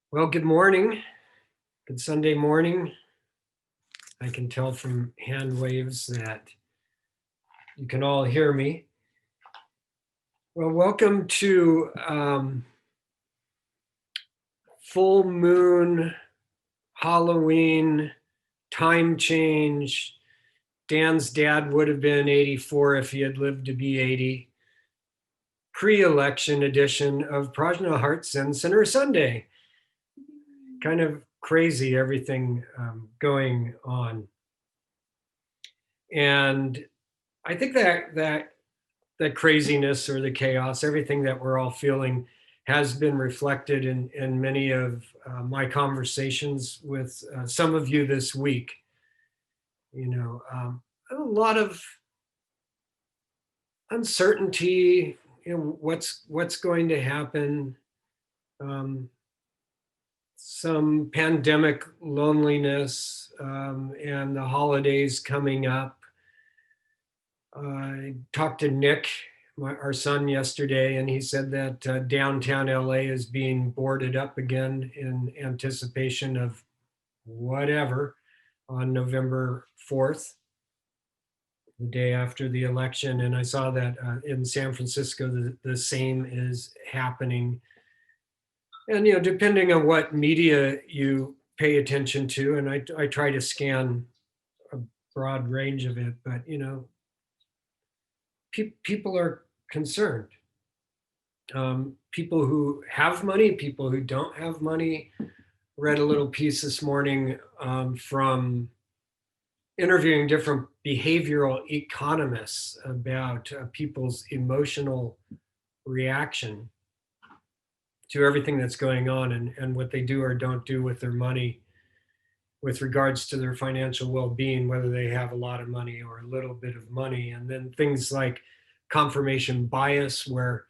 Well, good morning. Good Sunday morning. I can tell from hand waves that you can all hear me. Well, welcome to full moon, Halloween, time change. Dan's dad would have been 84 if he had lived to be 80. Pre-election edition of Prajna Heart Zen Center Sunday. Kind of crazy everything going on. And I think that craziness or the chaos, everything that we're all feeling has been reflected in many of my conversations with some of you this week. A lot of uncertainty, what's going to happen, some pandemic loneliness, and the holidays coming up. I talked to Nick, our son, yesterday, and he said that downtown LA is being boarded up again in anticipation of whatever on November 4th, the day after the election. And I saw that in San Francisco, the same is happening. And, depending on what media you pay attention to, and I try to scan a broad range of it, but, people are concerned. People who have money, people who don't have money. Read a little piece this morning from interviewing different behavioral economists about people's emotional reaction to everything that's going on and what they do or don't do with their money with regards to their financial well-being, whether they have a lot of money or a little bit of money. And then things like confirmation bias, where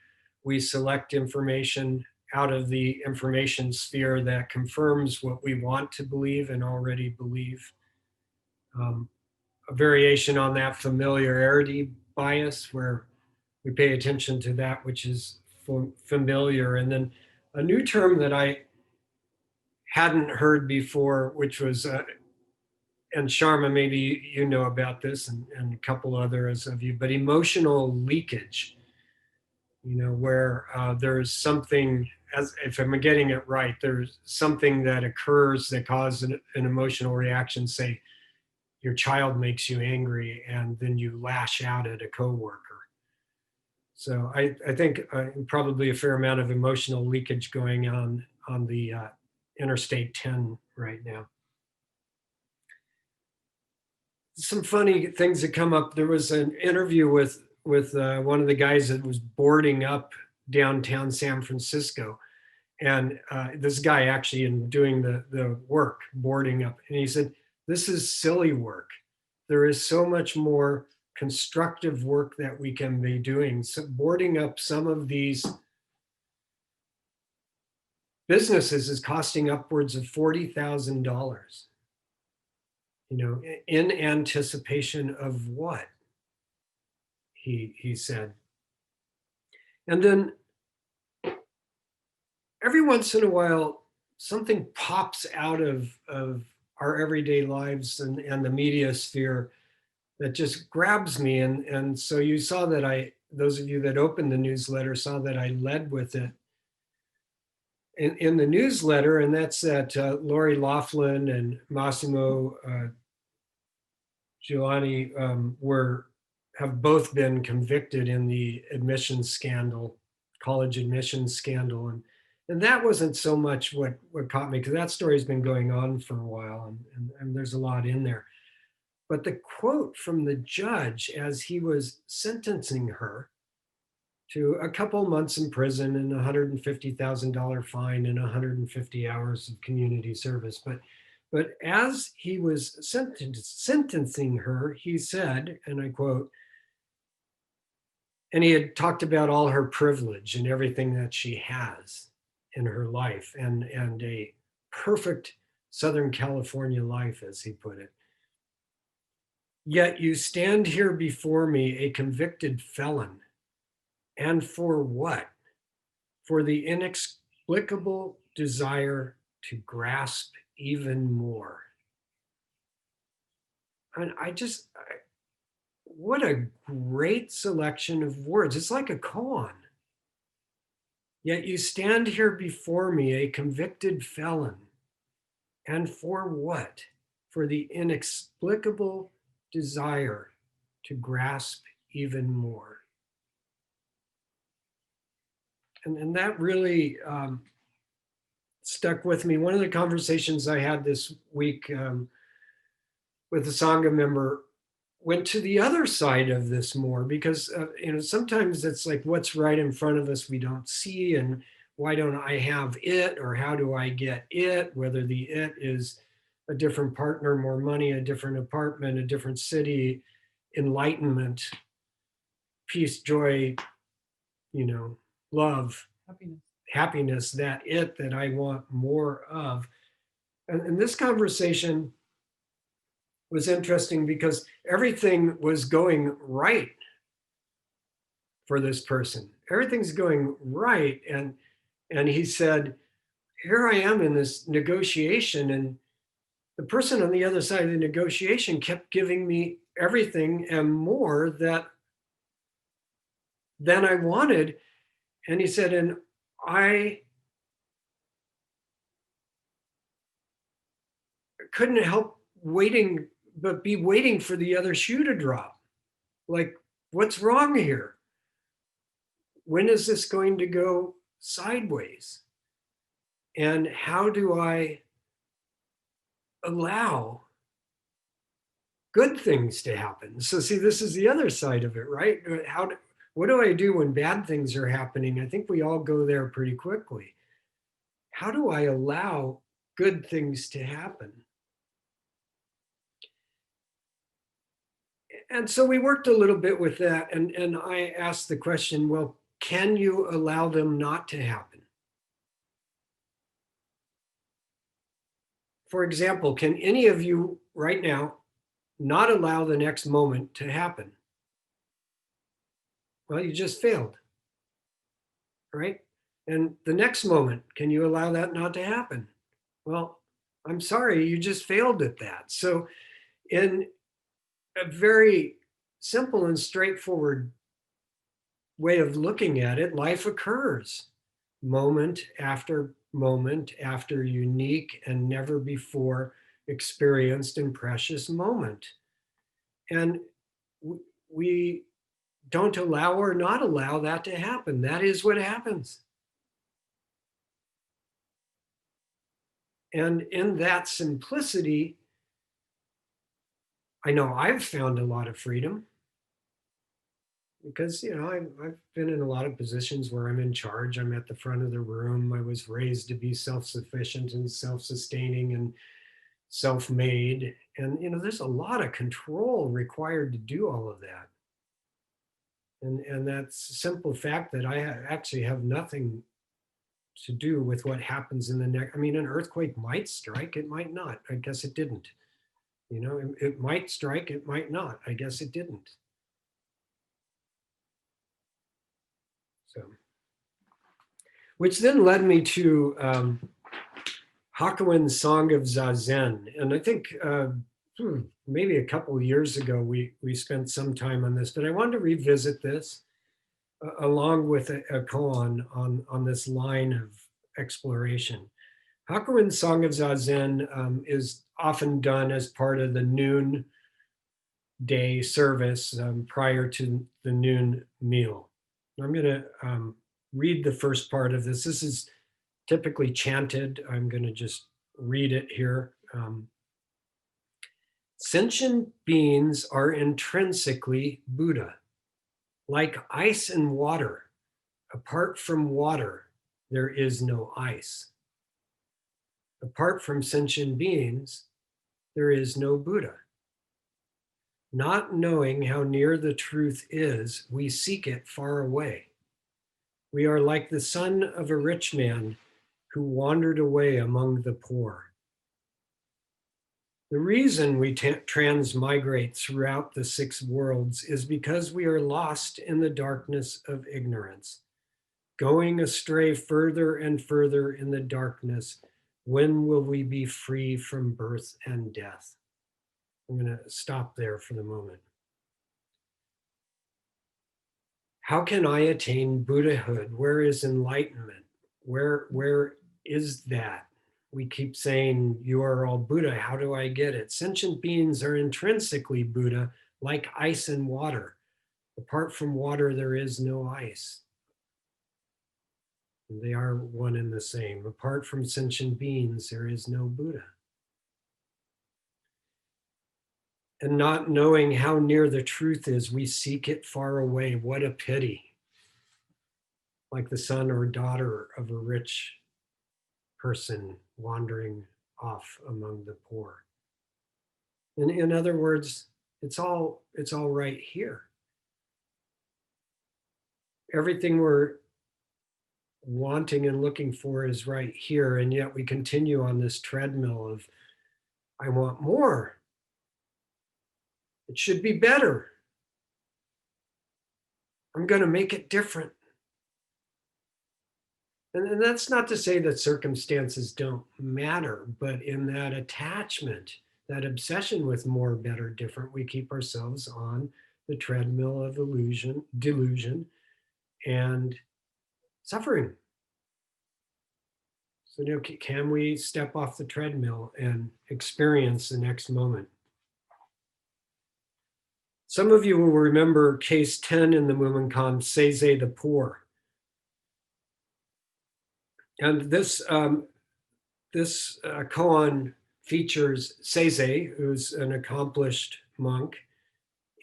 we select information out of the information sphere that confirms what we want to believe and already believe. A variation on that familiarity bias, where we pay attention to that which is familiar. And then a new term that I hadn't heard before, which was, and Sharma, maybe you know about this, and a couple others of you, but emotional leakage, where there's something, as if I'm getting it right, there's something that occurs that causes an emotional reaction. Say your child makes you angry and then you lash out at a coworker. So I think probably a fair amount of emotional leakage going on the Interstate 10 right now. Some funny things that come up. There was an interview with one of the guys that was boarding up downtown San Francisco, and this guy actually in doing the work boarding up, and he said, "This is silly work. There is so much more constructive work that we can be doing." So boarding up some of these businesses is costing upwards of $40,000. In anticipation of what? He said. And then every once in a while, something pops out of our everyday lives and the media sphere that just grabs me. And so you saw that those of you that opened the newsletter saw that I led with it in the newsletter, and that's that Lori Loughlin and Massimo Giuliani have both been convicted in the admissions scandal, college admissions scandal, and that wasn't so much what caught me, because that story's been going on for a while, and there's a lot in there. But the quote from the judge as he was sentencing her to a couple months in prison and $150,000 fine and 150 hours of community service, but as he was sentencing her, he said, and I quote, and he had talked about all her privilege and everything that she has in her life, and a perfect Southern California life, as he put it. Yet you stand here before me, a convicted felon. And for what? For the inexplicable desire to grasp even more. And what a great selection of words. It's like a koan. Yet you stand here before me, a convicted felon. And for what? For the inexplicable desire to grasp even more. And that really stuck with me. One of the conversations I had this week with a Sangha member went to the other side of this more because sometimes it's like what's right in front of us we don't see, and why don't I have it, or how do I get it, whether the it is a different partner, more money, a different apartment, a different city, enlightenment, peace, joy, love, happiness, that it that I want more of. And this conversation was interesting because everything was going right for this person. Everything's going right. And he said, here I am in this negotiation, and the person on the other side of the negotiation kept giving me everything and more than I wanted. And he said, and I couldn't help be waiting for the other shoe to drop. Like, what's wrong here? When is this going to go sideways? And how do I allow good things to happen? So see, this is the other side of it, right? What do I do when bad things are happening? I think we all go there pretty quickly. How do I allow good things to happen? And so we worked a little bit with that, and I asked the question, well, can you allow them not to happen? For example, can any of you right now not allow the next moment to happen? Well, you just failed, right? And the next moment, can you allow that not to happen? Well, I'm sorry, you just failed at that. So in a very simple and straightforward way of looking at it, life occurs moment after unique and never before experienced and precious moment. And we don't allow or not allow that to happen. That is what happens. And in that simplicity, I know I've found a lot of freedom because, I've been in a lot of positions where I'm in charge. I'm at the front of the room. I was raised to be self-sufficient and self-sustaining and self-made. And, there's a lot of control required to do all of that. And that's a simple fact that I actually have nothing to do with what happens in the next. I mean, an earthquake might strike, it might not. I guess it didn't. It might strike, it might not. I guess it didn't. So, which then led me to Hakuin Song of Zazen. And I think maybe a couple of years ago, we spent some time on this, but I wanted to revisit this along with a koan on this line of exploration. Hakuin Song of Zazen is often done as part of the noon day service prior to the noon meal. I'm going to read the first part of this. This is typically chanted. I'm going to just read it here. Sentient beings are intrinsically Buddha. Like ice and water, apart from water, there is no ice. Apart from sentient beings, there is no Buddha. Not knowing how near the truth is, we seek it far away. We are like the son of a rich man who wandered away among the poor. The reason we transmigrate throughout the 6 worlds is because we are lost in the darkness of ignorance, going astray further and further in the darkness When will we be free from birth and death? I'm going to stop there for the moment. How can I attain Buddhahood? Where is enlightenment? Where is that? We keep saying, you are all Buddha. How do I get it? Sentient beings are intrinsically Buddha, like ice and water. Apart from water, there is no ice. They are one and the same. Apart from sentient beings, there is no Buddha. And not knowing how near the truth is, we seek it far away. What a pity. Like the son or daughter of a rich person wandering off among the poor. In other words, it's all right here. Everything we're wanting and looking for is right here, and yet we continue on this treadmill of, I want more. It should be better. I'm going to make it different. And that's not to say that circumstances don't matter, but in that attachment, that obsession with more, better, different, we keep ourselves on the treadmill of delusion, and suffering. So, can we step off the treadmill and experience the next moment? Some of you will remember case 10 in the Mumonkan, Zazen the Poor. And this koan features Zazen, who's an accomplished monk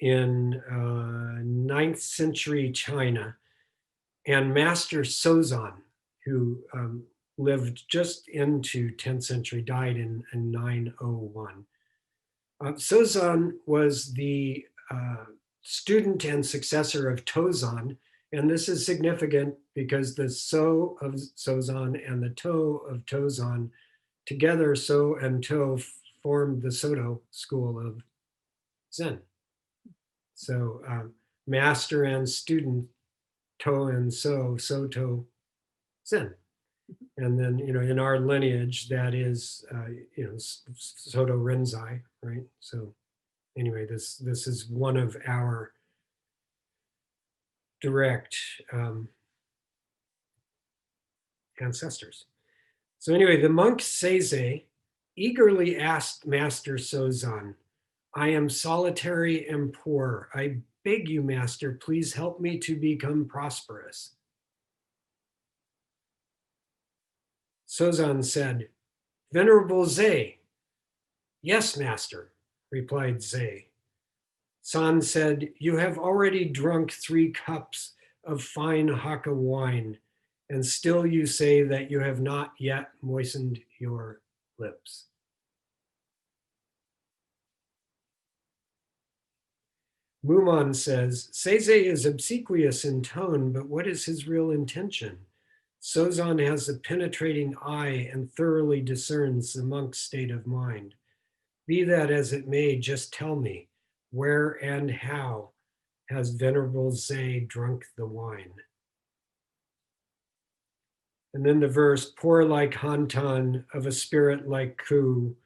in 9th century China, and Master Sozan, who lived just into 10th century, died in 901. Sozan was the student and successor of Tozan, and this is significant because the So of Sozan and the To of Tozan together, So and To, formed the Soto school of Zen. So master and student, To and So, Soto, Zen. And then, in our lineage, that is, Soto Renzai, right? So anyway, this is one of our direct ancestors. So anyway, the monk Zazen eagerly asked Master Sozan, I am solitary and poor. I beg you, Master, please help me to become prosperous. Sozan said, Venerable Ze. Yes, Master, replied Ze. San said, you have already drunk 3 cups of fine Hakka wine, and still you say that you have not yet moistened your lips. Mumon says, Zazen is obsequious in tone, but what is his real intention? Sozan has a penetrating eye and thoroughly discerns the monk's state of mind. Be that as it may, just tell me, where and how has Venerable Ze drunk the wine? And then the verse, poor like Hantan, of a spirit like Ku,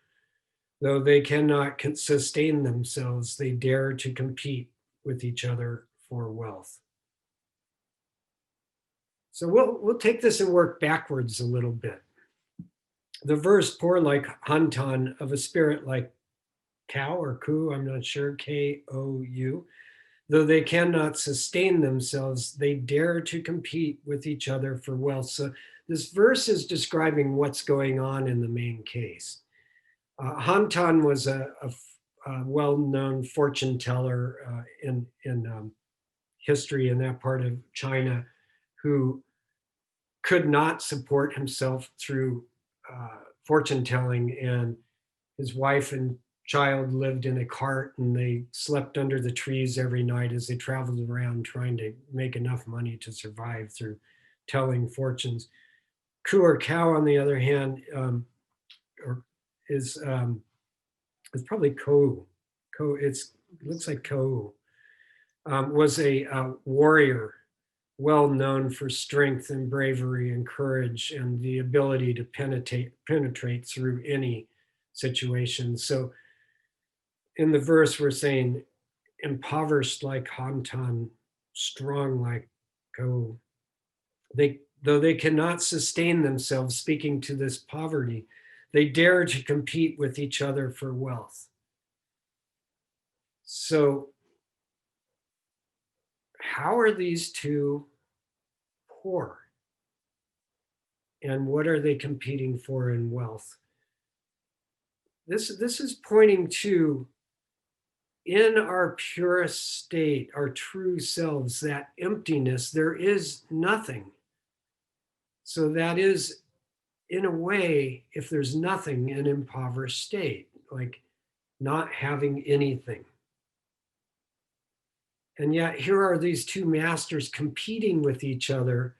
though they cannot sustain themselves, they dare to compete with each other for wealth. So we'll take this and work backwards a little bit. The verse, poor like Hantan, of a spirit like Cow or Ku, I'm not sure, K-O-U, though they cannot sustain themselves, they dare to compete with each other for wealth. So this verse is describing what's going on in the main case. Hantan was a well-known fortune teller in history in that part of China, who could not support himself through fortune telling, and his wife and child lived in a cart, and they slept under the trees every night as they traveled around trying to make enough money to survive through telling fortunes. Ku or Cow, on the other hand, is probably Ko. It looks like Ko. Was a warrior well known for strength and bravery and courage and the ability to penetrate through any situation. So in the verse, we're saying, impoverished like Hantan, strong like Go. Though they cannot sustain themselves, speaking to this poverty, they dare to compete with each other for wealth. So, how are these two poor? And what are they competing for in wealth? This is pointing to, in our purest state, our true selves, that emptiness, there is nothing. So that is, in a way, if there's nothing, an impoverished state, like not having anything. And yet here are these two masters competing with each other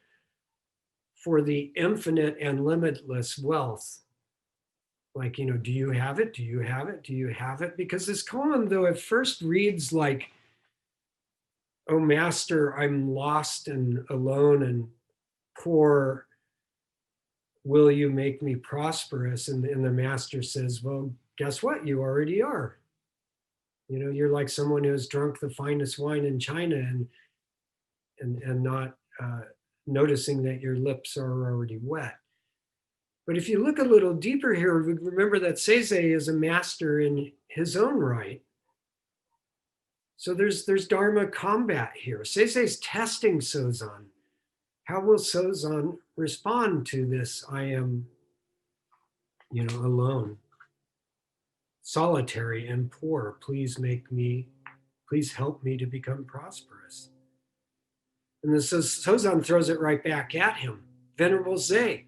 for the infinite and limitless wealth. Like, do you have it? Do you have it? Do you have it? Because this koan, though at first reads like, oh, master, I'm lost and alone and poor. Will you make me prosperous? And the master says, well, guess what? You already are. You're like someone who has drunk the finest wine in China and not noticing that your lips are already wet. But if you look a little deeper here, remember that Zazen is a master in his own right. So there's Dharma combat here. Zazen's testing Sozan. How will Sozan respond to this? I am, alone, solitary and poor. Please help me to become prosperous. And then Sozan throws it right back at him. Venerable Zay.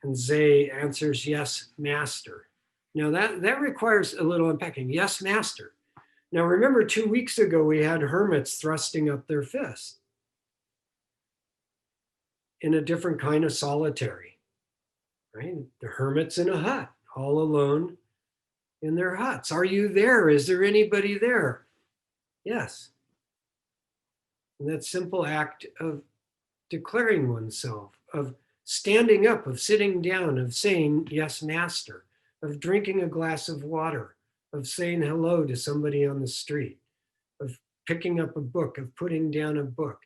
And Zay answers, yes, master. Now that requires a little unpacking. Yes, master. Now remember, 2 weeks ago, we had hermits thrusting up their fist in a different kind of solitary, right? The hermits in a hut, all alone in their huts. Are you there? Is there anybody there? Yes. And that simple act of declaring oneself, of standing up, of sitting down, of saying, yes, master, of drinking a glass of water, of saying hello to somebody on the street, of picking up a book, of putting down a book.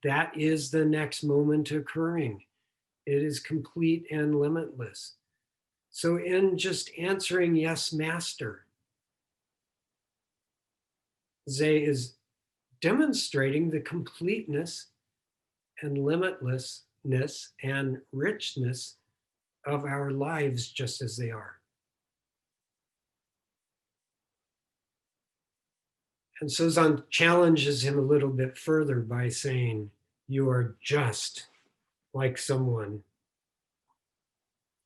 That is the next moment occurring. It is complete and limitless. So in just answering, yes, master, Zay is demonstrating the completeness and limitlessness and richness of our lives just as they are. And Sozan challenges him a little bit further by saying, you are just like someone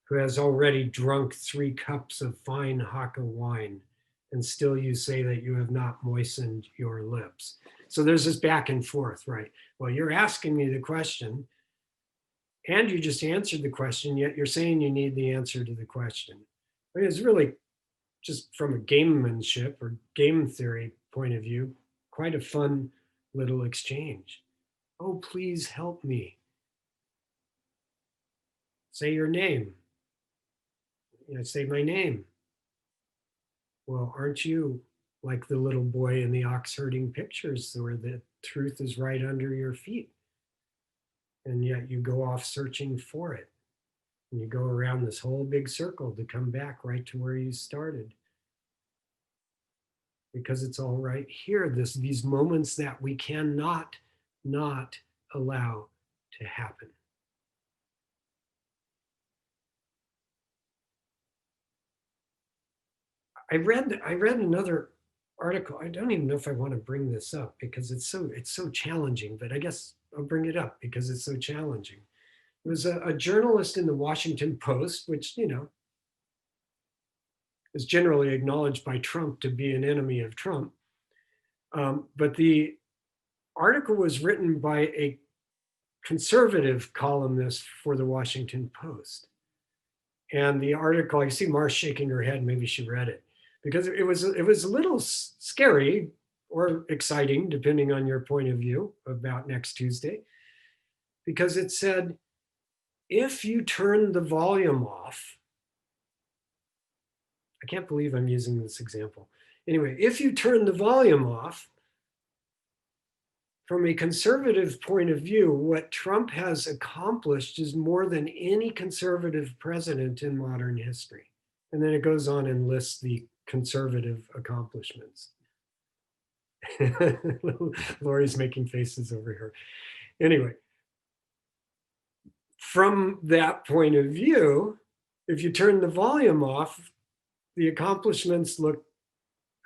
who has already drunk 3 cups of fine Hakka wine, and still you say that you have not moistened your lips. So there's this back and forth, right? Well, you're asking me the question, and you just answered the question, yet you're saying you need the answer to the question. I mean, it's really, just from a gamemanship or game theory point of view, quite a fun little exchange. Oh, please help me. Say your name. Say my name. Well, aren't you like the little boy in the ox herding pictures where the truth is right under your feet? And yet you go off searching for it. And you go around this whole big circle to come back right to where you started. Because it's all right here, these moments that we cannot not allow to happen. I read another article. I don't even know if I want to bring this up because it's so challenging, but I guess I'll bring it up because it's so challenging. It was a journalist in the Washington Post, which, is generally acknowledged by Trump to be an enemy of Trump. But the article was written by a conservative columnist for the Washington Post. And the article, I see Mars shaking her head, maybe she read it, because it was a little scary, or exciting, depending on your point of view about next Tuesday, because it said, if you turn the volume off, I can't believe I'm using this example. Anyway, if you turn the volume off, from a conservative point of view, what Trump has accomplished is more than any conservative president in modern history. And then it goes on and lists the conservative accomplishments. Lori's making faces over here. Anyway, from that point of view, if you turn the volume off, the accomplishments look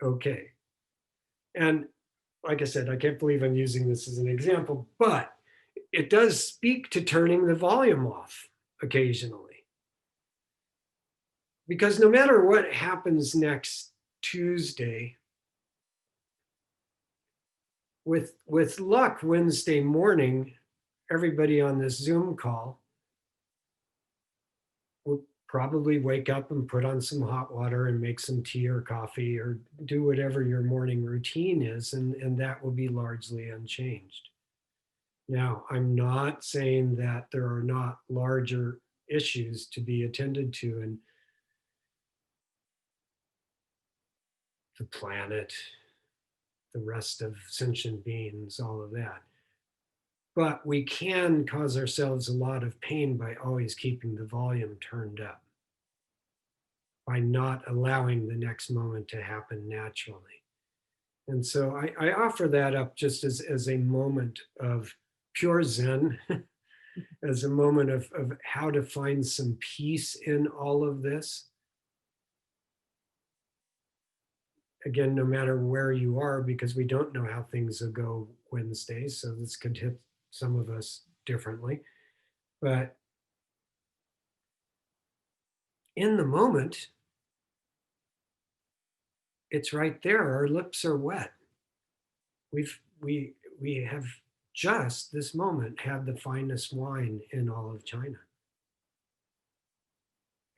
okay. And like I said, I can't believe I'm using this as an example, but it does speak to turning the volume off occasionally. Because no matter what happens next Tuesday, with luck, Wednesday morning, everybody on this Zoom call will probably wake up and put on some hot water and make some tea or coffee or do whatever your morning routine is, and that will be largely unchanged. Now, I'm not saying that there are not larger issues to be attended to in the planet, the rest of sentient beings, all of that. But we can cause ourselves a lot of pain by always keeping the volume turned up, by not allowing the next moment to happen naturally. And so I offer that up just as a moment of pure Zen, as a moment of how to find some peace in all of this. Again, no matter where you are, because we don't know how things will go Wednesday, so this could hit some of us differently. But in the moment, it's right there. Our lips are wet. We have just this moment had the finest wine in all of China.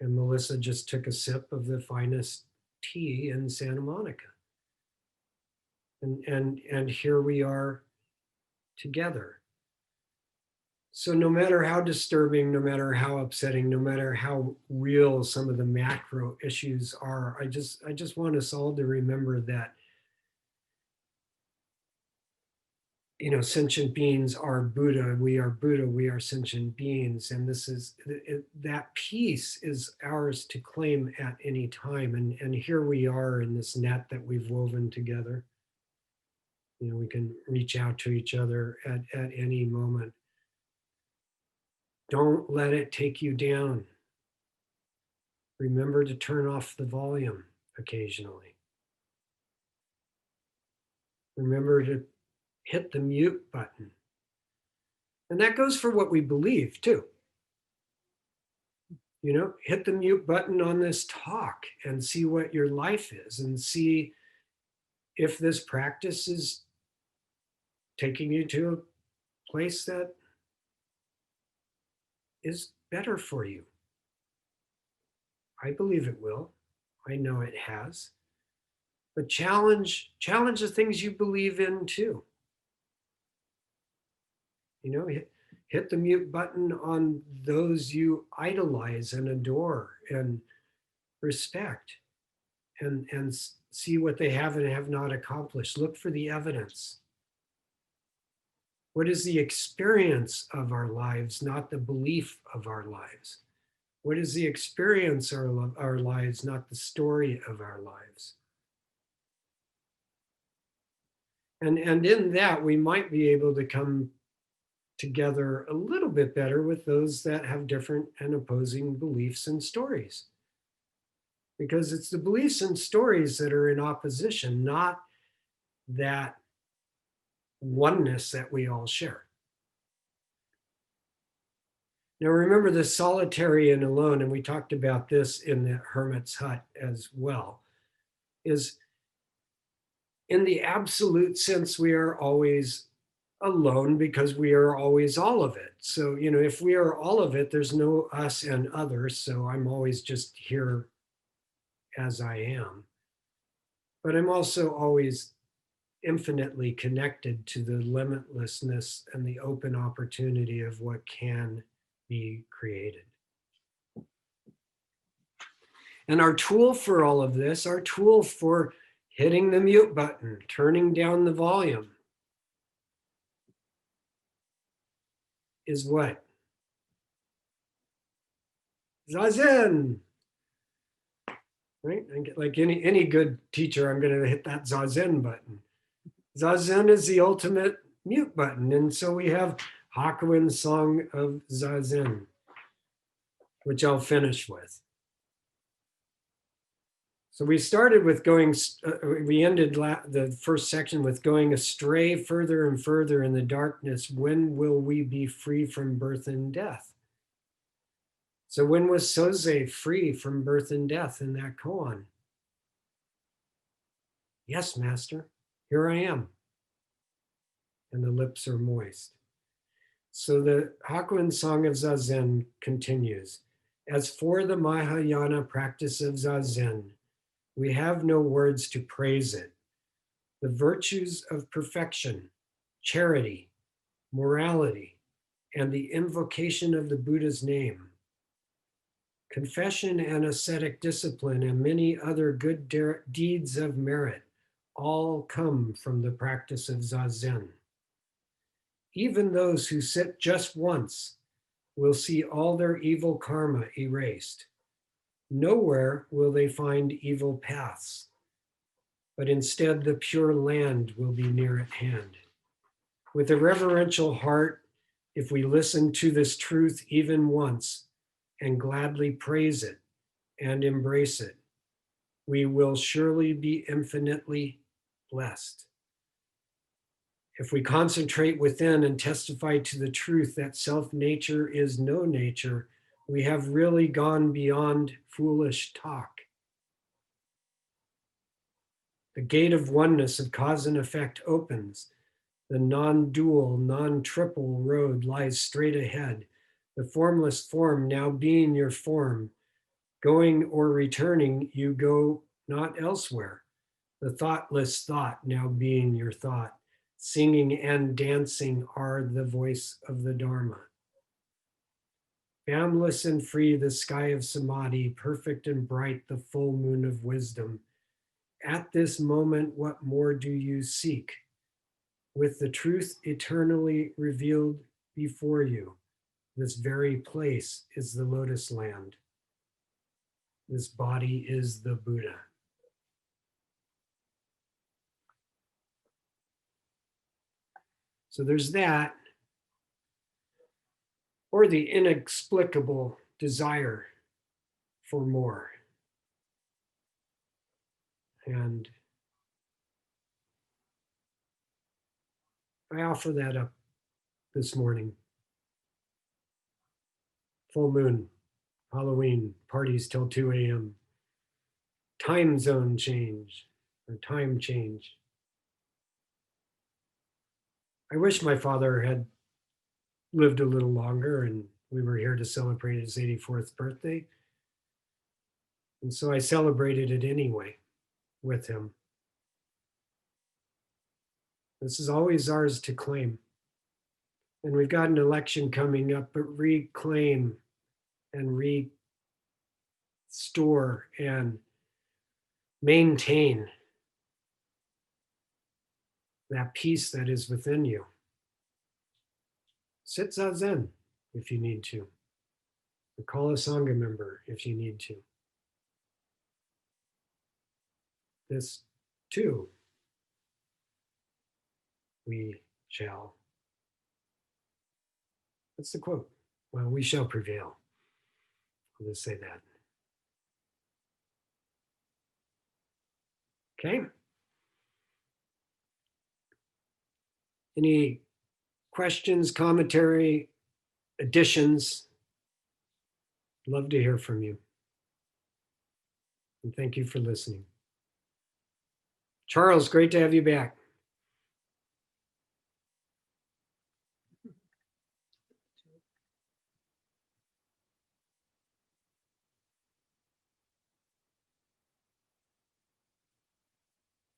And Melissa just took a sip of the finest tea in Santa Monica. And here we are together. So no matter how disturbing, no matter how upsetting, no matter how real some of the macro issues are, I just want us all to remember that, you know, sentient beings are Buddha, we are sentient beings, and this is that peace is ours to claim at any time. And here we are in this net that we've woven together. You know, we can reach out to each other at any moment. Don't let it take you down. Remember to turn off the volume occasionally. Remember to hit the mute button. And that goes for what we believe too. You know, hit the mute button on this talk and see what your life is, and see if this practice is taking you to a place that is better for you. I believe it will. I know it has. But challenge the things you believe in too. You know, hit the mute button on those you idolize and adore and respect, and see what they have and have not accomplished. Look for the evidence. What is the experience of our lives, not the belief of our lives? What is the experience of our lives, not the story of our lives? And in that, we might be able to come together a little bit better with those that have different and opposing beliefs and stories. Because it's the beliefs and stories that are in opposition, not that oneness that we all share. Now, remember the solitary and alone, and we talked about this in the hermit's hut as well, is in the absolute sense, we are always alone because we are always all of it. So, you know, if we are all of it, there's no us and others. So I'm always just here as I am. But I'm also always infinitely connected to the limitlessness and the open opportunity of what can be created. And our tool for all of this, our tool for hitting the mute button, turning down the volume, is what? Zazen, right? Like any good teacher, I'm going to hit that Zazen button. Zazen is the ultimate mute button. And so we have Hakuin Song of Zazen, which I'll finish with. So we started with we ended the first section with going astray further and further in the darkness. When will we be free from birth and death? So when was Soze free from birth and death in that koan? Yes, master, here I am. And the lips are moist. So the Hakuin Song of Zazen continues. As for the Mahayana practice of Zazen, we have no words to praise it. The virtues of perfection, charity, morality, and the invocation of the Buddha's name, confession and ascetic discipline, and many other good deeds of merit all come from the practice of Zazen. Even those who sit just once will see all their evil karma erased. Nowhere will they find evil paths, but instead the pure land will be near at hand. With a reverential heart, if we listen to this truth even once and gladly praise it and embrace it, we will surely be infinitely blessed. If we concentrate within and testify to the truth that self-nature is no nature, we have really gone beyond foolish talk. The gate of oneness of cause and effect opens. The non-dual, non-triple road lies straight ahead. The formless form now being your form. Going or returning, you go not elsewhere. The thoughtless thought now being your thought. Singing and dancing are the voice of the Dharma. Boundless and free, the sky of samadhi, perfect and bright, the full moon of wisdom. At this moment, what more do you seek? With the truth eternally revealed before you, this very place is the lotus land. This body is the Buddha. So there's that, or the inexplicable desire for more. And I offer that up this morning. Full moon, Halloween, parties till 2 a.m., time zone change or time change. I wish my father had lived a little longer and we were here to celebrate his 84th birthday. And so I celebrated it anyway with him. This is always ours to claim. And we've got an election coming up, but reclaim and restore and maintain that peace that is within you. Sit Zazen if you need to, or call a Sangha member if you need to. This too, we shall. That's the quote. Well, we shall prevail. I'll just say that. Okay. Any questions, commentary, additions? Love to hear from you. And thank you for listening. Charles, great to have you back.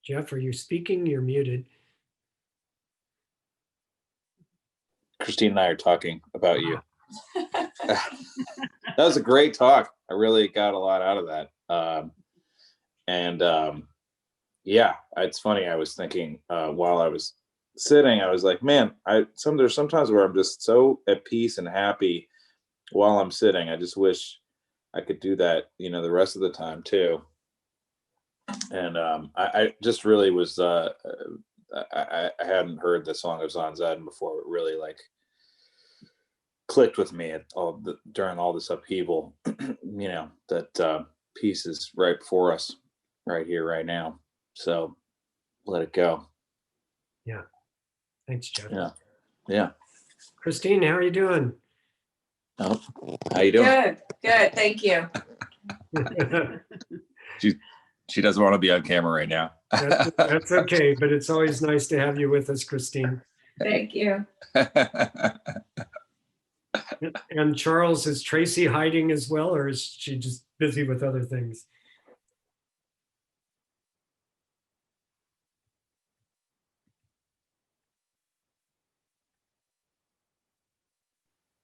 Jeff, are you speaking? You're muted. Christine and I are talking about you. That was a great talk. I really got a lot out of that. Yeah, it's funny. I was thinking while I was sitting, I was like, man, there's sometimes where I'm just so at peace and happy while I'm sitting. I just wish I could do that, the rest of the time too. And I just really was. I hadn't heard the Song of Zazen before. It really like clicked with me during all this upheaval. That piece is right before us, right here, right now. So let it go. Yeah. Thanks, Jeff. Yeah. Christine, how are you doing? Oh, how you doing? Good. Thank you. She doesn't want to be on camera right now. That's okay, but it's always nice to have you with us, Christine. Thank you. And Charles, is Tracy hiding as well, or is she just busy with other things?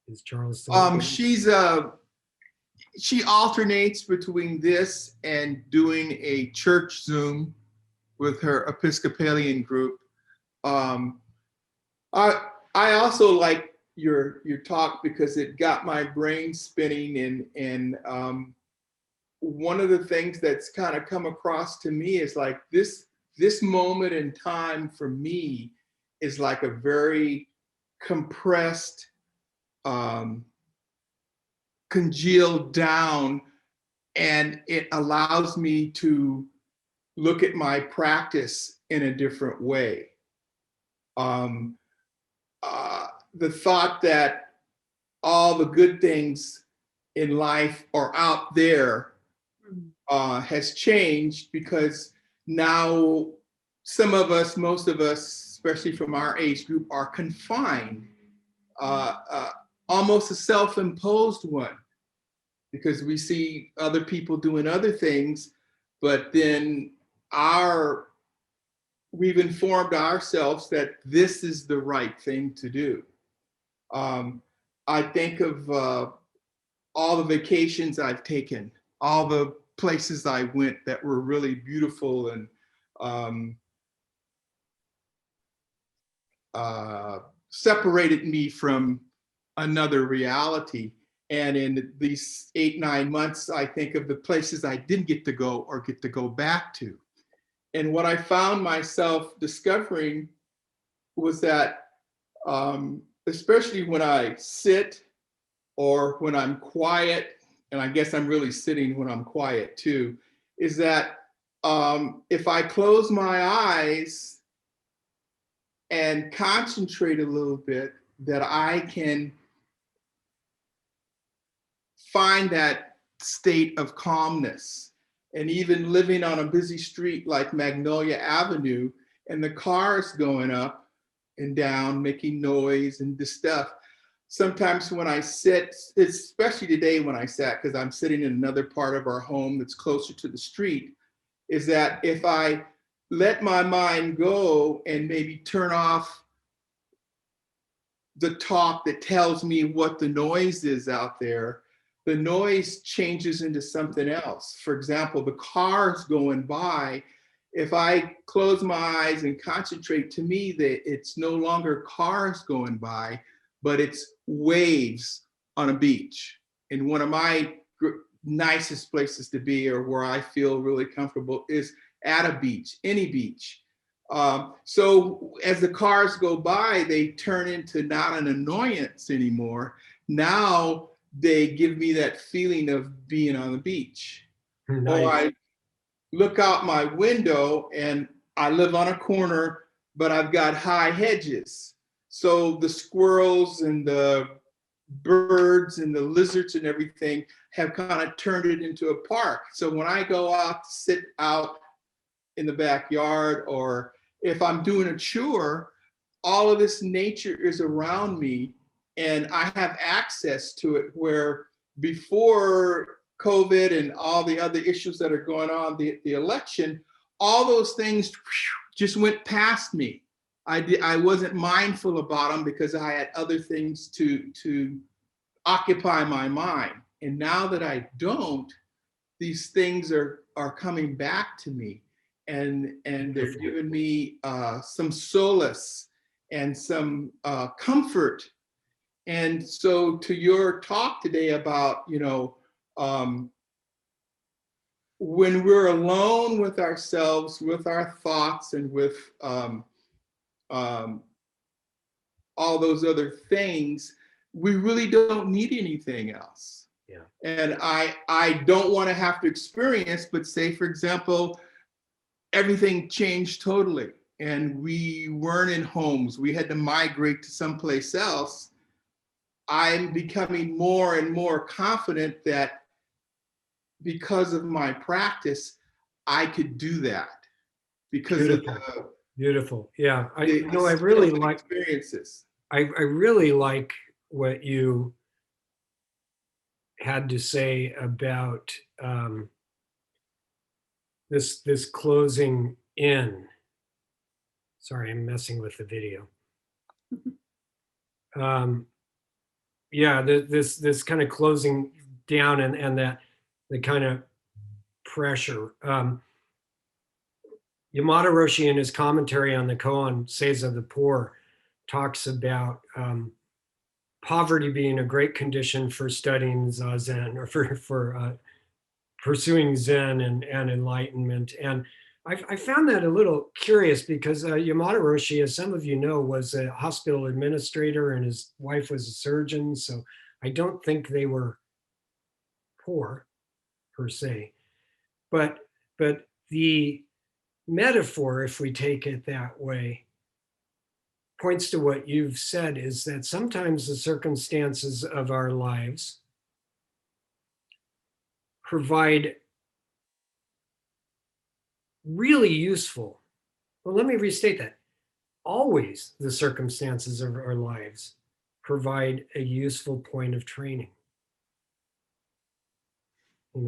Is Charles still? She alternates between this and doing a church Zoom with her Episcopalian group. I also like your talk because it got my brain spinning, and one of the things that's kind of come across to me is like this moment in time for me is like a very compressed, congealed down, and it allows me to look at my practice in a different way. The thought that all the good things in life are out there has changed, because now some of us, most of us, especially from our age group, are confined, almost a self-imposed one, because we see other people doing other things, but then we've informed ourselves that this is the right thing to do. I think of all the vacations I've taken, all the places I went that were really beautiful and separated me from another reality. And in these 8-9 months, I think of the places I didn't get to go or get to go back to. And what I found myself discovering was that, especially when I sit or when I'm quiet, and I guess I'm really sitting when I'm quiet too, is that if I close my eyes and concentrate a little bit, that I can find that state of calmness. And even living on a busy street like Magnolia Avenue, and the cars going up and down, making noise and this stuff. Sometimes when I sit, especially today when I sat, because I'm sitting in another part of our home that's closer to the street, is that if I let my mind go and maybe turn off the talk that tells me what the noise is out there, the noise changes into something else. For example, the cars going by, if I close my eyes and concentrate, to me, that it's no longer cars going by, but it's waves on a beach. And one of my nicest places to be, or where I feel really comfortable, is at a beach, any beach. So as the cars go by, they turn into not an annoyance anymore. Now they give me that feeling of being on the beach. Nice. Or I look out my window, and I live on a corner, but I've got high hedges. So the squirrels and the birds and the lizards and everything have kind of turned it into a park. So when I go out to sit out in the backyard, or if I'm doing a chore, all of this nature is around me, and I have access to it, where before COVID and all the other issues that are going on, the election, all those things just went past me. I wasn't mindful about them because I had other things to occupy my mind. And now that I don't, these things are coming back to me, and they're giving me some solace and some comfort. And so, to your talk today about, when we're alone with ourselves, with our thoughts, and with all those other things, we really don't need anything else. Yeah. And I don't want to have to experience, but say, for example, everything changed totally and we weren't in homes, we had to migrate to someplace else. I'm becoming more and more confident that because of my practice, I could do that because Beautiful. of the Beautiful. Yeah. I skills really and like, experiences. I really like what you had to say about this closing in. Sorry, I'm messing with the video. Yeah, this kind of closing down and that the kind of pressure. Yamada Roshi, in his commentary on the koan Seiza of the Poor, talks about poverty being a great condition for studying Zazen, or for pursuing Zen and enlightenment. And I found that a little curious because Yamada Roshi, as some of you know, was a hospital administrator and his wife was a surgeon. So I don't think they were poor per se. But the metaphor, if we take it that way, points to what you've said, is that sometimes the circumstances of our lives provide really useful, well, let me restate that. Always the circumstances of our lives provide a useful point of training.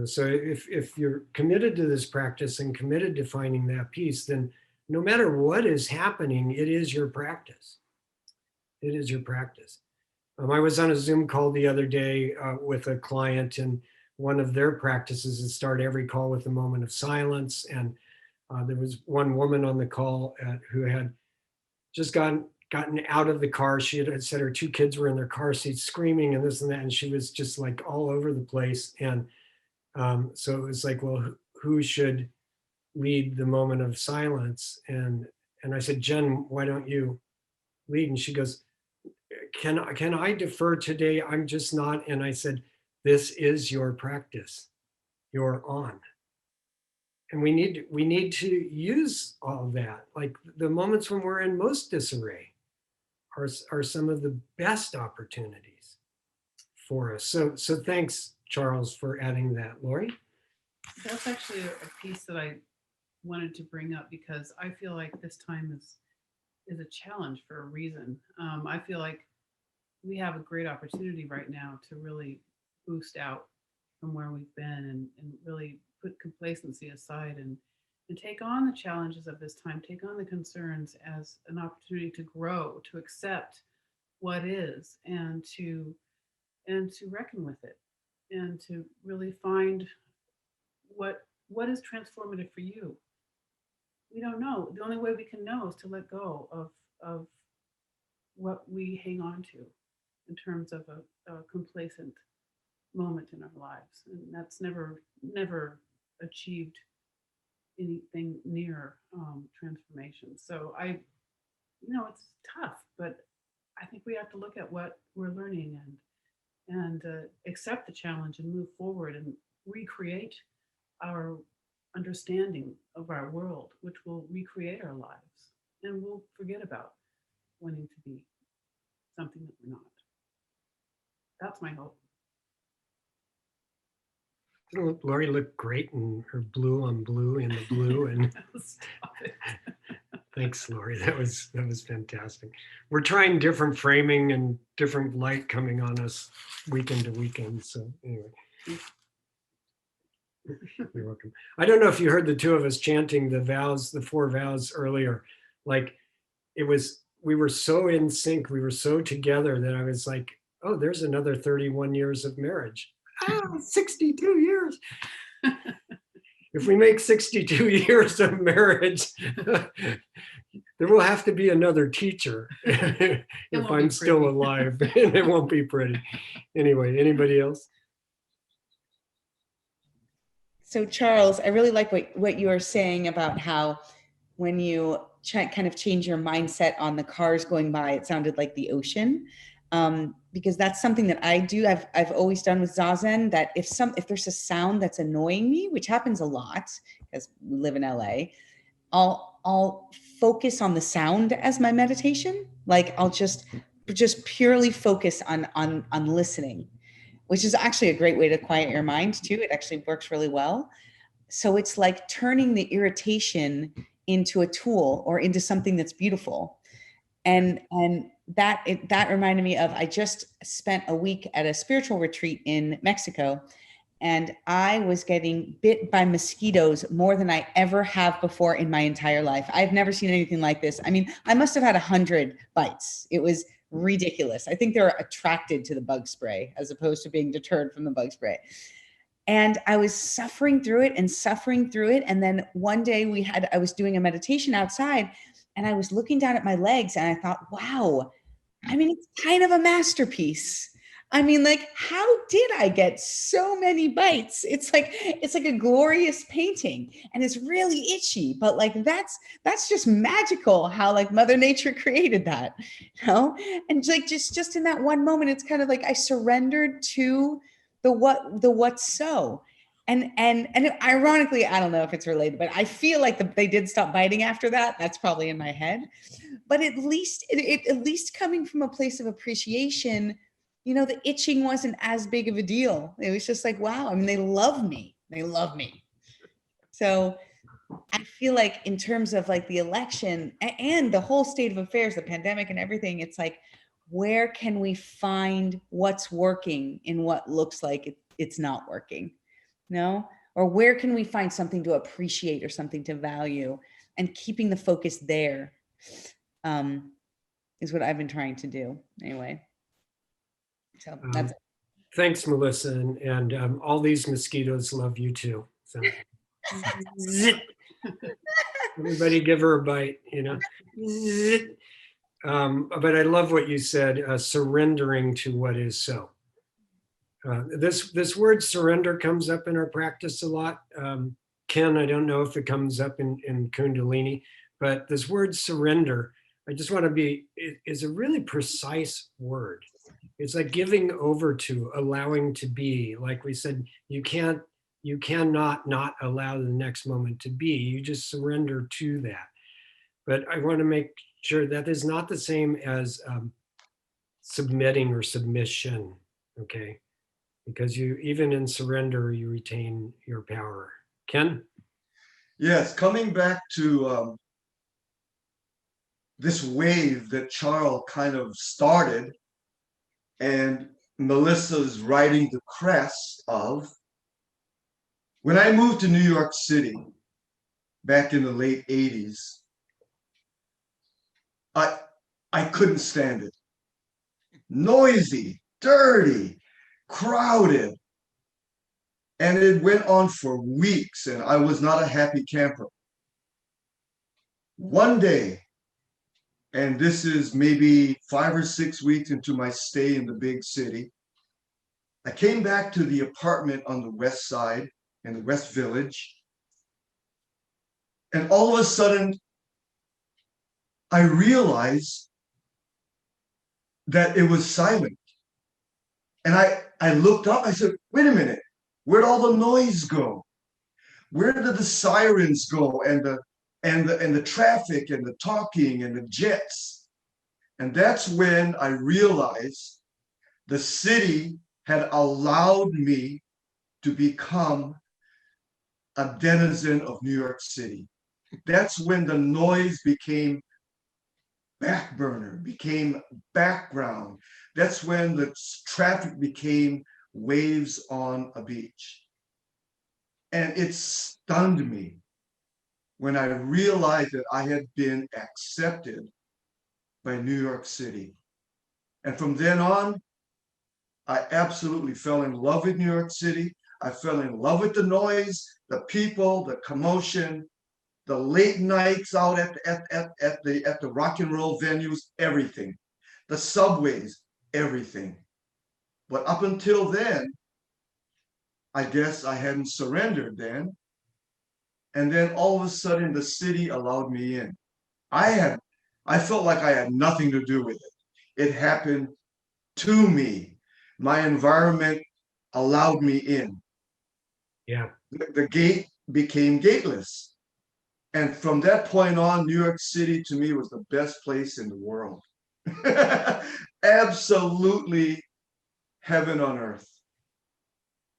So if you're committed to this practice and committed to finding that peace, then no matter what is happening, it is your practice. It is your practice. I was on a Zoom call the other day with a client, and one of their practices is start every call with a moment of silence. And there was one woman on the call who had just gotten out of the car. She had said her 2 kids were in their car seats screaming and this and that, and she was just like all over the place. And so it was like, well, who should lead the moment of silence? And I said, Jen, why don't you lead? And she goes, can I defer today? I'm just not. And I said, this is your practice. You're on. And we need to use all of that. Like the moments when we're in most disarray are some of the best opportunities for us. So thanks, Charles, for adding that. Lori? That's actually a piece that I wanted to bring up because I feel like this time is a challenge for a reason. I feel like we have a great opportunity right now to really boost out from where we've been and really put complacency aside and take on the challenges of this time, take on the concerns as an opportunity to grow, to accept what is, and to reckon with it, and to really find what is transformative for you. We don't know. The only way we can know is to let go of what we hang on to in terms of a complacent moment in our lives, and that's never achieved anything near transformation. So it's tough, but I think we have to look at what we're learning and accept the challenge and move forward and recreate our understanding of our world, which will recreate our lives, and we'll forget about wanting to be something that we're not. That's my hope. Lori looked great in her blue on blue in the blue. And Stop it. thanks, Lori. That was fantastic. We're trying different framing and different light coming on us weekend to weekend. So anyway. You're welcome. I don't know if you heard the two of us chanting the vows, the 4 vows earlier. Like we were so in sync, we were so together that I was like, oh, there's another 31 years of marriage. 62 years. If we make 62 years of marriage, there will have to be another teacher if I'm still alive, and it won't be pretty. Anyway, anybody else? So Charles, I really like what you were saying about how when you kind of change your mindset on the cars going by, it sounded like the ocean. Because that's something that I do. I've always done with Zazen, that if there's a sound that's annoying me, which happens a lot because we live in LA, I'll focus on the sound as my meditation. Like I'll just purely focus on listening, which is actually a great way to quiet your mind too. It actually works really well. So it's like turning the irritation into a tool or into something that's beautiful. And that reminded me of, I just spent a week at a spiritual retreat in Mexico, and I was getting bit by mosquitoes more than I ever have before in my entire life. I've never seen anything like this. I mean, I must have had 100 bites. It was ridiculous. I think they're attracted to the bug spray as opposed to being deterred from the bug spray. And I was suffering through it and suffering through it. And then one day I was doing a meditation outside, and I was looking down at my legs, and I thought, wow, I mean, it's kind of a masterpiece. I mean, like, how did I get so many bites? It's like a glorious painting, and it's really itchy, but like, that's just magical how like Mother Nature created that, you know? And like, just in that one moment, it's kind of like I surrendered to the what's so. And ironically, I don't know if it's related, but I feel like they did stop biting after that. That's probably in my head. But at least at least coming from a place of appreciation, you know, the itching wasn't as big of a deal. It was just like, wow, I mean, they love me. They love me. So I feel like in terms of like the election and the whole state of affairs, the pandemic and everything, it's like, where can we find what's working in what looks like it's not working? No? Or where can we find something to appreciate or something to value, and keeping the focus there is what I've been trying to do anyway. So that's it. Thanks, Melissa. And all these mosquitoes love you too. So zit. Everybody give her a bite, you know. Zit. But I love what you said, surrendering to what is so. This word surrender comes up in our practice a lot. Ken, I don't know if it comes up in Kundalini, but this word surrender, I just want to be, is a really precise word. It's like giving over to, allowing to be. Like we said, you cannot not allow the next moment to be. You just surrender to that. But I want to make sure that is not the same as submitting or submission, okay? Because you, even in surrender, you retain your power. Ken? Yes, coming back to this wave that Charles kind of started, and Melissa's riding the crest of. When I moved to New York City back in the late 80s, I couldn't stand it. Noisy, dirty, crowded. And it went on for weeks, and I was not a happy camper. One day, and this is maybe 5 or 6 weeks into my stay in the big city, I came back to the apartment on the west side in the West Village, and all of a sudden, I realized that it was silent. And I looked up, I said, wait a minute, where'd all the noise go? Where did the sirens go, and the traffic and the talking and the jets? And that's when I realized the city had allowed me to become a denizen of New York City. That's when the noise became back burner, became background. That's when the traffic became waves on a beach. And it stunned me when I realized that I had been accepted by New York City. And from then on, I absolutely fell in love with New York City. I fell in love with the noise, the people, the commotion, the late nights out at the rock and roll venues, everything. The subways, everything. But up until then, I guess I hadn't surrendered then. And then all of a sudden the city allowed me in. I felt like I had nothing to do with it. It happened to me. My environment allowed me in. Yeah. The gate became gateless. And from that point on, New York City to me was the best place in the world. Absolutely heaven on earth.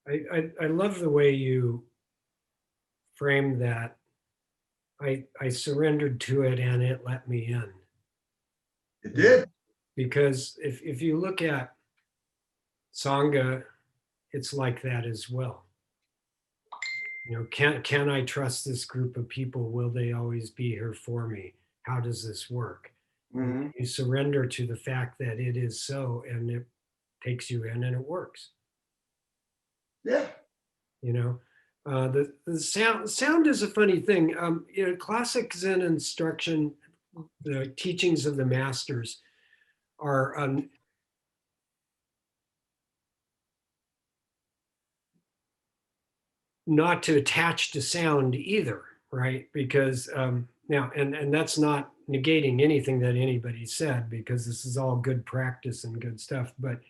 I love the way you frame that. I surrendered to it and it let me in. It did. Because if you look at Sangha, it's like that as well. You know, can I trust this group of people? Will they always be here for me? How does this work? Mhm. You surrender to the fact that it is so, and it takes you in and it works. Yeah. You know, the sound is a funny thing. You know, classic Zen instruction, the teachings of the masters are not to attach to sound either, right? Because now, and that's not negating anything that anybody said, because this is all good practice and good stuff. But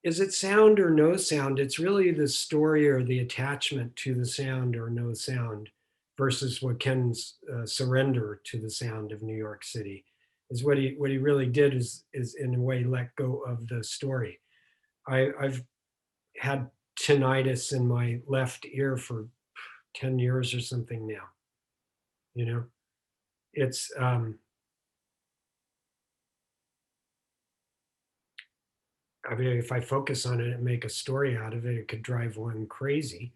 is it sound or no sound? It's really the story or the attachment to the sound or no sound versus what Ken's surrender to the sound of New York City. Is what he really did is in a way let go of the story. I've had tinnitus in my left ear for 10 years or something now. You know, it's I mean, if I focus on it and make a story out of it, it could drive one crazy.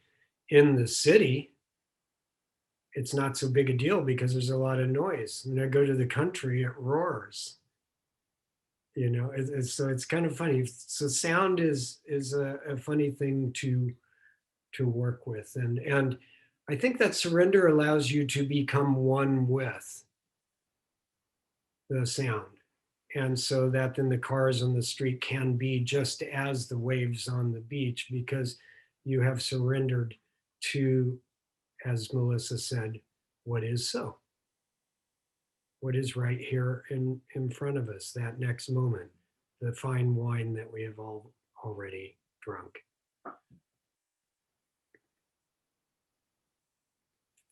In the city, it's not so big a deal because there's a lot of noise. When I go to the country, it roars. You know, so it's kind of funny. So sound is a funny thing to work with, and I think that surrender allows you to become one with the sound. And so that then the cars on the street can be just as the waves on the beach, because you have surrendered to, as Melissa said, what is so, what is right here in front of us, that next moment, the fine wine that we have all already drunk.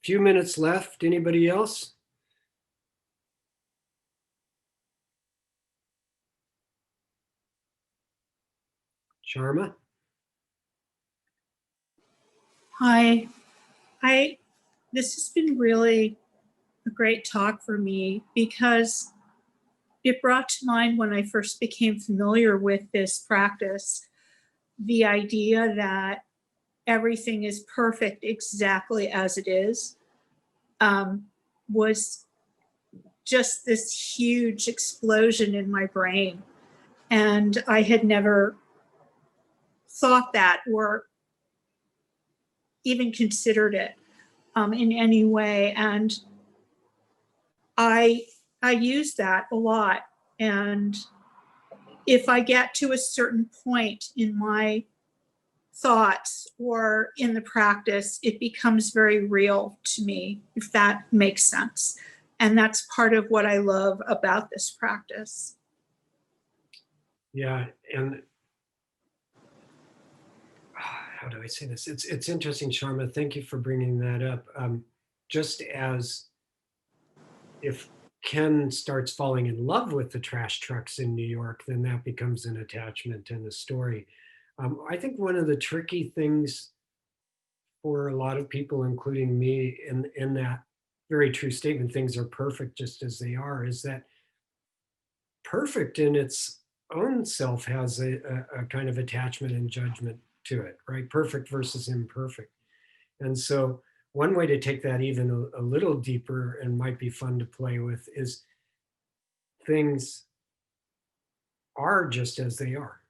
Few minutes left. Anybody else? Sharma? Hi, this has been really a great talk for me because it brought to mind when I first became familiar with this practice, the idea that everything is perfect exactly as it is, was just this huge explosion in my brain. And I had never thought that or even considered it in any way. And I use that a lot. And if I get to a certain point in my thoughts or in the practice, it becomes very real to me, if that makes sense. And that's part of what I love about this practice. Yeah, and how do I say this? It's interesting, Sharma. Thank you for bringing that up. Just as if Ken starts falling in love with the trash trucks in New York, then that becomes an attachment and a story. I think one of the tricky things for a lot of people, including me, in that very true statement, things are perfect just as they are, is that perfect in its own self has a kind of attachment and judgment to it, right? Perfect versus imperfect. And so one way to take that even a little deeper and might be fun to play with is things are just as they are.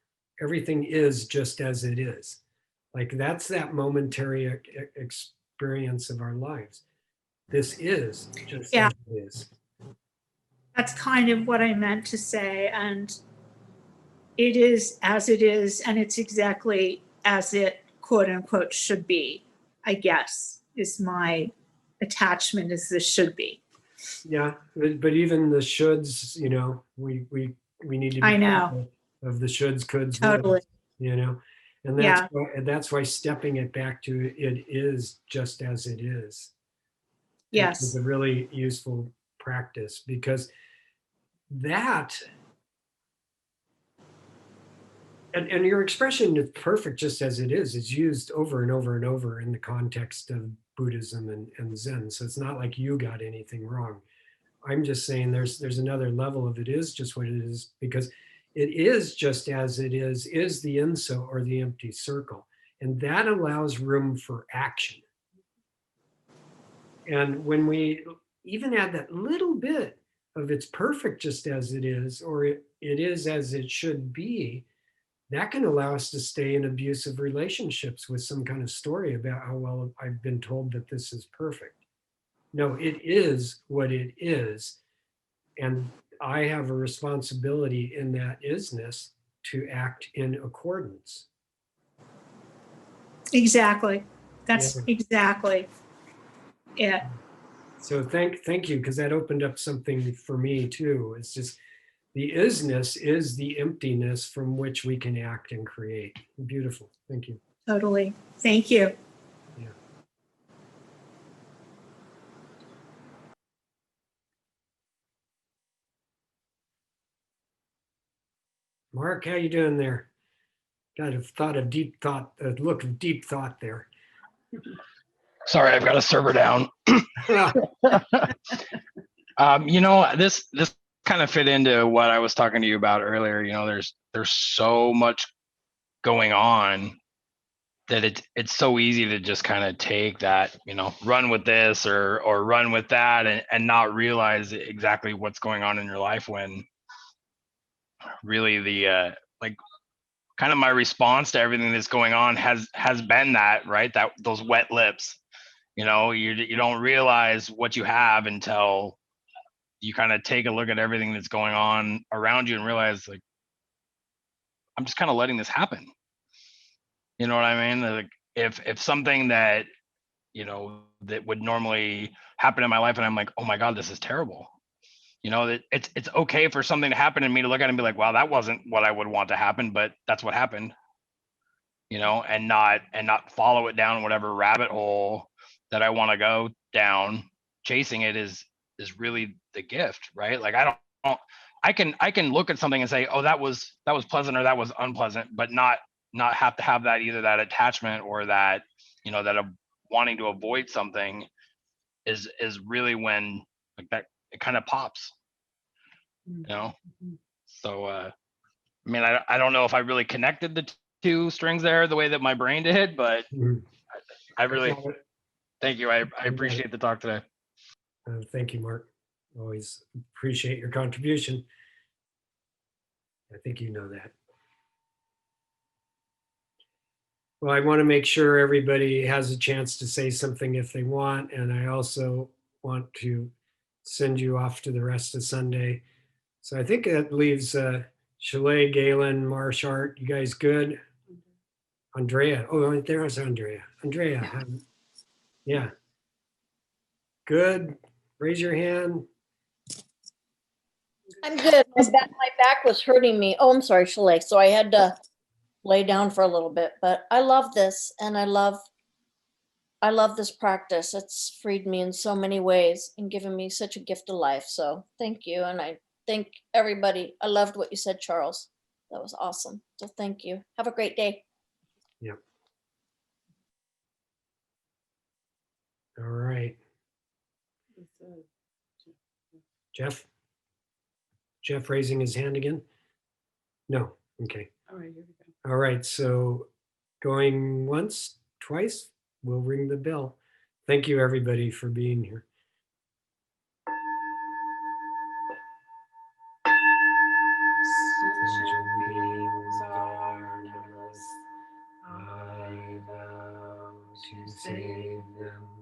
Everything is just as it is. Like that's that momentary experience of our lives. This is just Yeah. as it is. That's kind of what I meant to say. And it is as it is, and it's exactly as it quote unquote should be, I guess, is my attachment is this should be. Yeah, but even the shoulds, you know, we need to be I know. careful of the shoulds, coulds, Totally. woulds, you know, and Yeah. that's why stepping it back to it is just as it is. Yes. Is a really useful practice because that and your expression is perfect just as it is used over and over and over in the context of Buddhism and Zen. So it's not like you got anything wrong. I'm just saying there's another level of it is just what it is because it is just as it is the inso or the empty circle. And that allows room for action. And when we even add that little bit of it's perfect just as it is, or it is as it should be, that can allow us to stay in abusive relationships with some kind of story about how well I've been told that this is perfect. No, it is what it is. And I have a responsibility in that isness to act in accordance. Exactly. That's Yeah. exactly it. So thank you, because that opened up something for me too. It's just the isness is the emptiness from which we can act and create. Beautiful. Thank you. Totally. Thank you. Yeah. Mark, how you doing there? Got a look of deep thought there. Sorry, I've got a server down. This kind of fit into what I was talking to you about earlier. There's so much going on that it's so easy to just kind of take that, run with this or run with that and not realize exactly what's going on in your life when really the like kind of my response to everything that's going on has been that, right? That those wet lips. You don't realize what you have until you kind of take a look at everything that's going on around you and realize, like, I'm just kind of letting this happen. You know what I mean? Like, if something that that would normally happen in my life and I'm like, oh my God, this is terrible. That it's okay for something to happen and me to look at it and be like, wow, that wasn't what I would want to happen, but that's what happened. And not follow it down whatever rabbit hole that I want to go down. Chasing it is really the gift, right? Like I can look at something and say, oh, that was pleasant or that was unpleasant, but not have to have that either that attachment or that that wanting to avoid something is really when like that it kind of pops. So I mean, I don't know if I really connected the two strings there the way that my brain did, but I really thank you. I appreciate the talk today. Thank you, Mark. Always appreciate your contribution. I think you know that. Well, I want to make sure everybody has a chance to say something if they want. And I also want to send you off to the rest of Sunday. So I think that leaves Chalet, Galen, Marshart. You guys good? Andrea. Oh, there's Andrea. Andrea. Yeah. Good. Raise your hand. I'm good. My back was hurting me. Oh, I'm sorry, Chalet. So I had to lay down for a little bit, but I love this and I love this practice. It's freed me in so many ways and given me such a gift of life. So thank you. And I thank everybody. I loved what you said, Charles. That was awesome. So thank you. Have a great day. Yeah. All right. Jeff? Jeff raising his hand again? No. Okay. All right, here we go. All right. So going once, twice, we'll ring the bell. Thank you, everybody, for being here. Sentient beings are numberless. I vow to save them.